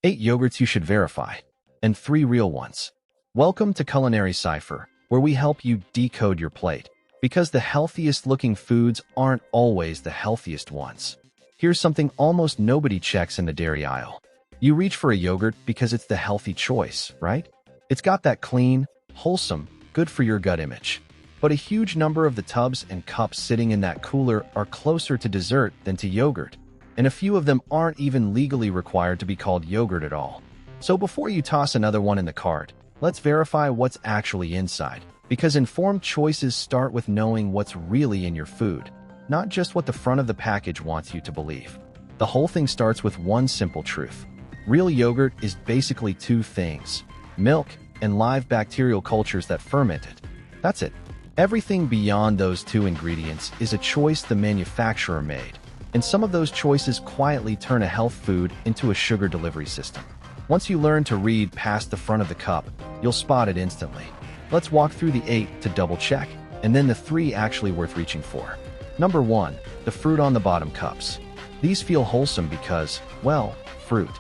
8 yogurts you should verify, and 3 real ones. Welcome to Culinary Cipher, where we help you decode your plate, because the healthiest looking foods aren't always the healthiest ones. Here's something almost nobody checks in the dairy aisle. You reach for a yogurt because it's the healthy choice, right? It's got that clean, wholesome, good for your gut image. But a huge number of the tubs and cups sitting in that cooler are closer to dessert than to yogurt, and a few of them aren't even legally required to be called yogurt at all. So before you toss another one in the cart, let's verify what's actually inside, because informed choices start with knowing what's really in your food, not just what the front of the package wants you to believe. The whole thing starts with one simple truth. Real yogurt is basically two things: milk and live bacterial cultures that ferment it. That's it. Everything beyond those two ingredients is a choice the manufacturer made, and some of those choices quietly turn a health food into a sugar delivery system. Once you learn to read past the front of the cup, you'll spot it instantly. Let's walk through the 8 to double check, and then the 3 actually worth reaching for. Number 1, the fruit on the bottom cups. These feel wholesome because, well, fruit.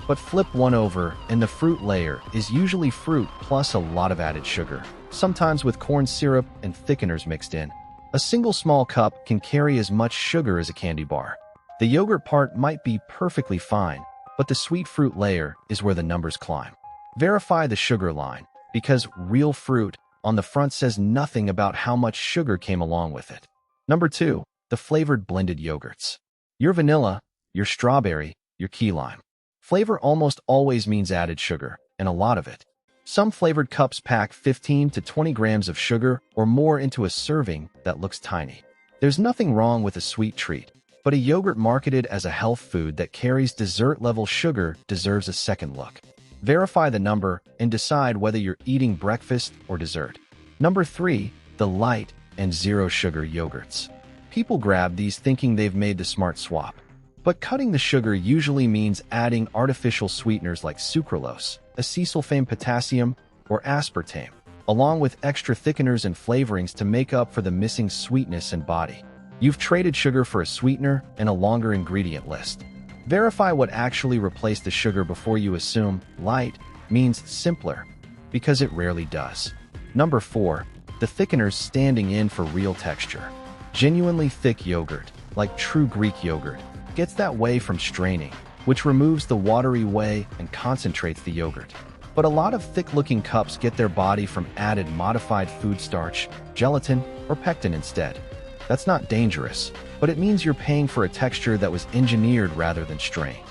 But flip one over, and the fruit layer is usually fruit plus a lot of added sugar, sometimes with corn syrup and thickeners mixed in. A single small cup can carry as much sugar as a candy bar. The yogurt part might be perfectly fine, but the sweet fruit layer is where the numbers climb. Verify the sugar line, because real fruit on the front says nothing about how much sugar came along with it. Number 2, the flavored blended yogurts. Your vanilla, your strawberry, your key lime. Flavor almost always means added sugar, and a lot of it. Some flavored cups pack 15 to 20 grams of sugar or more into a serving that looks tiny. There's nothing wrong with a sweet treat, but a yogurt marketed as a health food that carries dessert-level sugar deserves a second look. Verify the number and decide whether you're eating breakfast or dessert. Number 3, the light and zero sugar yogurts. People grab these thinking they've made the smart swap. But cutting the sugar usually means adding artificial sweeteners like sucralose, acesulfame potassium, or aspartame, along with extra thickeners and flavorings to make up for the missing sweetness and body. You've traded sugar for a sweetener and a longer ingredient list. Verify what actually replaced the sugar before you assume light means simpler, because it rarely does. Number 4, the thickeners standing in for real texture. Genuinely thick yogurt, like true Greek yogurt, gets that whey from straining, which removes the watery whey and concentrates the yogurt. But a lot of thick-looking cups get their body from added modified food starch, gelatin, or pectin instead. That's not dangerous, but it means you're paying for a texture that was engineered rather than strained.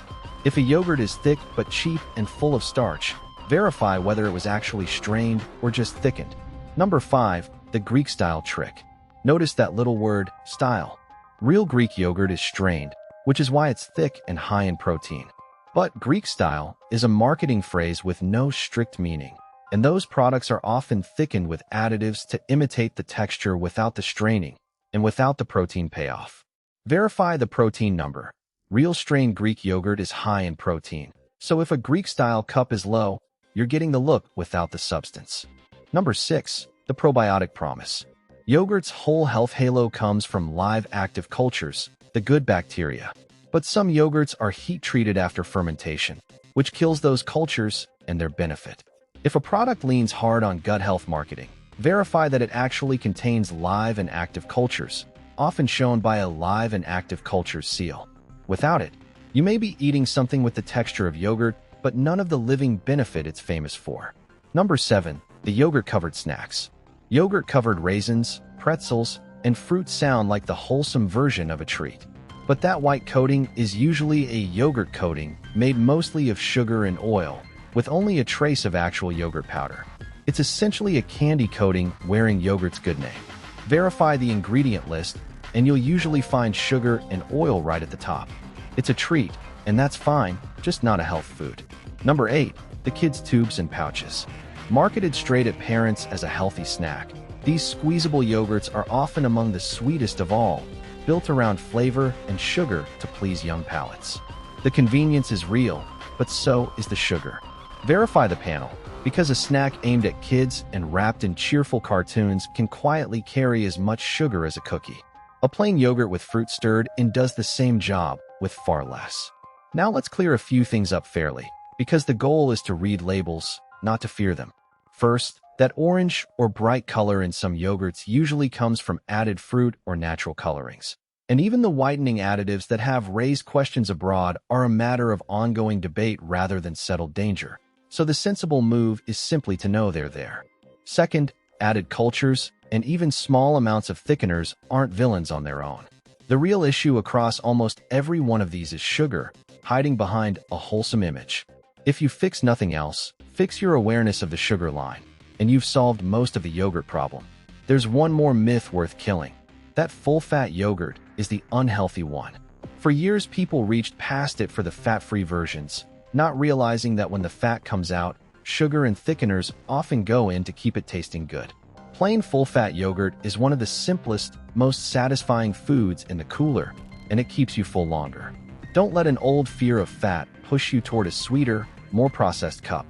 If a yogurt is thick but cheap and full of starch, verify whether it was actually strained or just thickened. Number 5, the Greek-style trick. Notice that little word, style. Real Greek yogurt is strained, which is why it's thick and high in protein. But Greek style is a marketing phrase with no strict meaning, and those products are often thickened with additives to imitate the texture without the straining and without the protein payoff. Verify the protein number. Real strained Greek yogurt is high in protein, so if a Greek-style cup is low, you're getting the look without the substance. Number 6, the probiotic promise. Yogurt's whole health halo comes from live active cultures, the good bacteria. But some yogurts are heat-treated after fermentation, which kills those cultures and their benefit. If a product leans hard on gut health marketing, verify that it actually contains live and active cultures, often shown by a live and active cultures seal. Without it, you may be eating something with the texture of yogurt, but none of the living benefit it's famous for. Number 7, the yogurt-covered snacks. Yogurt-covered raisins, pretzels, and fruit sound like the wholesome version of a treat. But that white coating is usually a yogurt coating made mostly of sugar and oil, with only a trace of actual yogurt powder. It's essentially a candy coating wearing yogurt's good name. Verify the ingredient list, and you'll usually find sugar and oil right at the top. It's a treat, and that's fine, just not a health food. Number 8, the kids' tubes and pouches. Marketed straight at parents as a healthy snack, these squeezable yogurts are often among the sweetest of all, built around flavor and sugar to please young palates. The convenience is real, but so is the sugar. Verify the panel, because a snack aimed at kids and wrapped in cheerful cartoons can quietly carry as much sugar as a cookie. A plain yogurt with fruit stirred in does the same job with far less. Now let's clear a few things up fairly. because the goal is to read labels, not to fear them. First, that orange or bright color in some yogurts usually comes from added fruit or natural colorings. And even the whitening additives that have raised questions abroad are a matter of ongoing debate rather than settled danger. So the sensible move is simply to know they're there. Second, added cultures and even small amounts of thickeners aren't villains on their own. The real issue across almost every one of these is sugar, hiding behind a wholesome image. If you fix nothing else, fix your awareness of the sugar line, and you've solved most of the yogurt problem. There's one more myth worth killing. That full-fat yogurt is the unhealthy one. For years, people reached past it for the fat-free versions, not realizing that when the fat comes out, sugar and thickeners often go in to keep it tasting good. Plain full-fat yogurt is one of the simplest, most satisfying foods in the cooler, and it keeps you full longer. Don't let an old fear of fat push you toward a sweeter, more processed cup.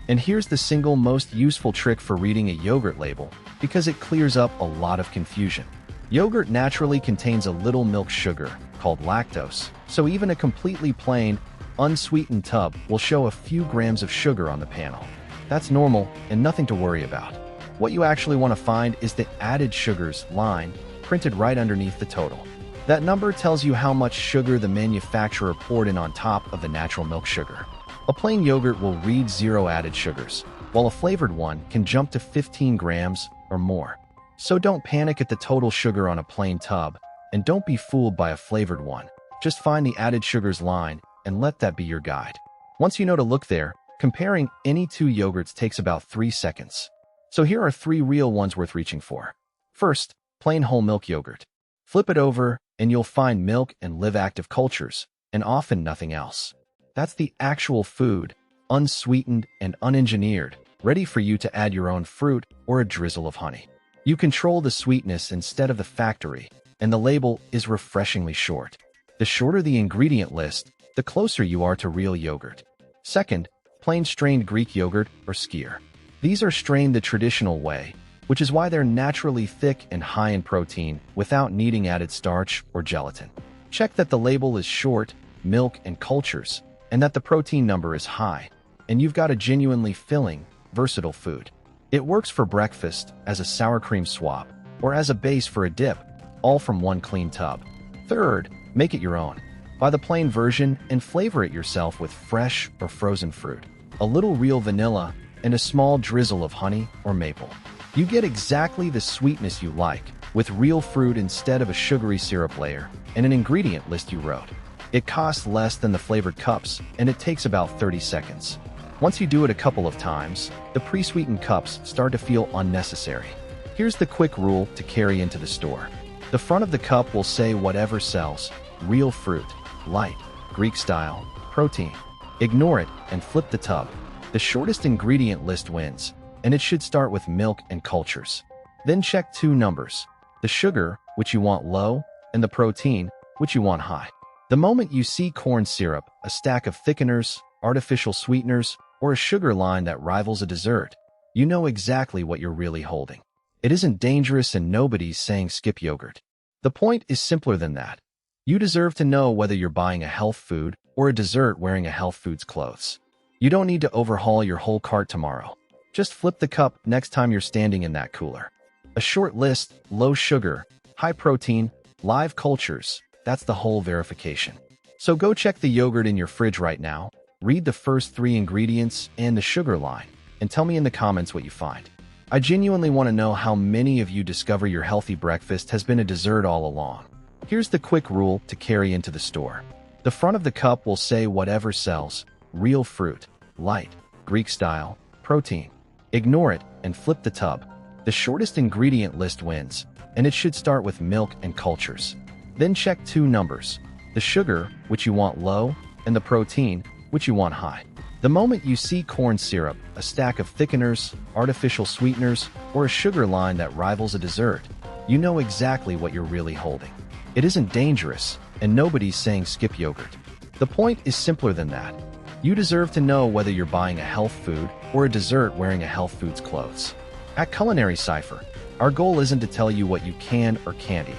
And here's the single most useful trick for reading a yogurt label, because it clears up a lot of confusion. Yogurt naturally contains a little milk sugar, called lactose, so even a completely plain, unsweetened tub will show a few grams of sugar on the panel. That's normal and nothing to worry about. What you actually want to find is the added sugars line printed right underneath the total. That number tells you how much sugar the manufacturer poured in on top of the natural milk sugar. A plain yogurt will read 0 added sugars, while a flavored one can jump to 15 grams or more. So don't panic at the total sugar on a plain tub, and don't be fooled by a flavored one. Just find the added sugars line and let that be your guide. Once you know to look there, comparing any two yogurts takes about 3 seconds. So here are 3 real ones worth reaching for. First, plain whole milk yogurt. Flip it over and you'll find milk and live active cultures, and often nothing else. That's the actual food, unsweetened and unengineered, ready for you to add your own fruit or a drizzle of honey. You control the sweetness instead of the factory, and the label is refreshingly short. The shorter the ingredient list, the closer you are to real yogurt. Second, plain strained Greek yogurt or skyr. These are strained the traditional way, which is why they're naturally thick and high in protein without needing added starch or gelatin. Check that the label is short, milk and cultures, and that the protein number is high, and you've got a genuinely filling, versatile food. It works for breakfast, as a sour cream swap, or as a base for a dip, all from one clean tub. Third, make it your own. Buy the plain version and flavor it yourself with fresh or frozen fruit, a little real vanilla, and a small drizzle of honey or maple. You get exactly the sweetness you like, with real fruit instead of a sugary syrup layer, and an ingredient list you wrote. It costs less than the flavored cups, and it takes about 30 seconds. Once you do it a couple of times, the pre-sweetened cups start to feel unnecessary. Here's the quick rule to carry into the store. The front of the cup will say whatever sells: real fruit, light, Greek style, protein. Ignore it and flip the tub. The shortest ingredient list wins, and it should start with milk and cultures. Then check 2 numbers: the sugar, which you want low, and the protein, which you want high. The moment you see corn syrup, a stack of thickeners, artificial sweeteners, or a sugar line that rivals a dessert, you know exactly what you're really holding. It isn't dangerous and nobody's saying skip yogurt. The point is simpler than that. You deserve to know whether you're buying a health food or a dessert wearing a health food's clothes. You don't need to overhaul your whole cart tomorrow. Just flip the cup next time you're standing in that cooler. A short list, low sugar, high protein, live cultures, that's the whole verification. So go check the yogurt in your fridge right now, read the first 3 ingredients and the sugar line, and tell me in the comments what you find. I genuinely want to know how many of you discover your healthy breakfast has been a dessert all along. Here's the quick rule to carry into the store. The front of the cup will say whatever sells: real fruit, light, Greek style, protein. Ignore it and flip the tub. The shortest ingredient list wins, and it should start with milk and cultures. Then check 2 numbers: the sugar, which you want low, and the protein, which you want high. The moment you see corn syrup, a stack of thickeners, artificial sweeteners, or a sugar line that rivals a dessert, you know exactly what you're really holding. It isn't dangerous, and nobody's saying skip yogurt. The point is simpler than that. You deserve to know whether you're buying a health food or a dessert wearing a health food's clothes. At Culinary Cipher, our goal isn't to tell you what you can or can't eat.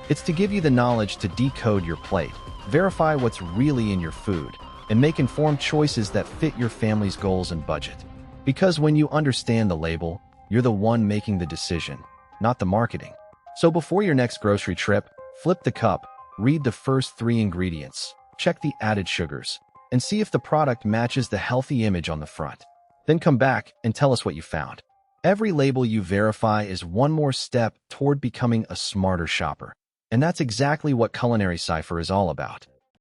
It's to give you the knowledge to decode your plate, verify what's really in your food, and make informed choices that fit your family's goals and budget. Because when you understand the label, you're the one making the decision, not the marketing. So before your next grocery trip, flip the cup, read the first 3 ingredients, check the added sugars, and see if the product matches the healthy image on the front. Then come back and tell us what you found. Every label you verify is one more step toward becoming a smarter shopper. And that's exactly what Culinary Cipher is all about.